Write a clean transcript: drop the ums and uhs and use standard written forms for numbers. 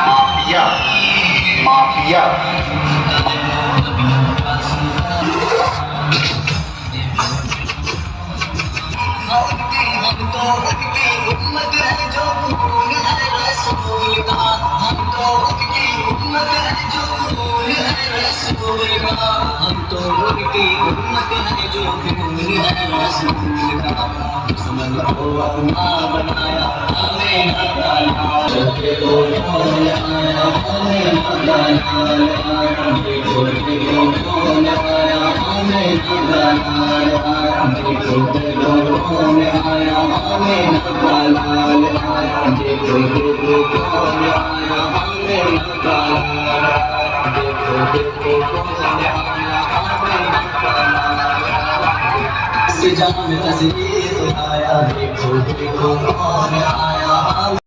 mafia mafia हम तो उनकी उम्मत है जो खून है रसूल का दुश्मन को अपना बनाया हमें न डाला चलते लोगों ने आया हमें न डाला छोटे लोगों ने आया हमें न डाला छोटे लोगों ने आया हमें न डाला छोटे लोगों ने आया हमें न डाला जाम तस्वीर आया देखो देखो कौन आया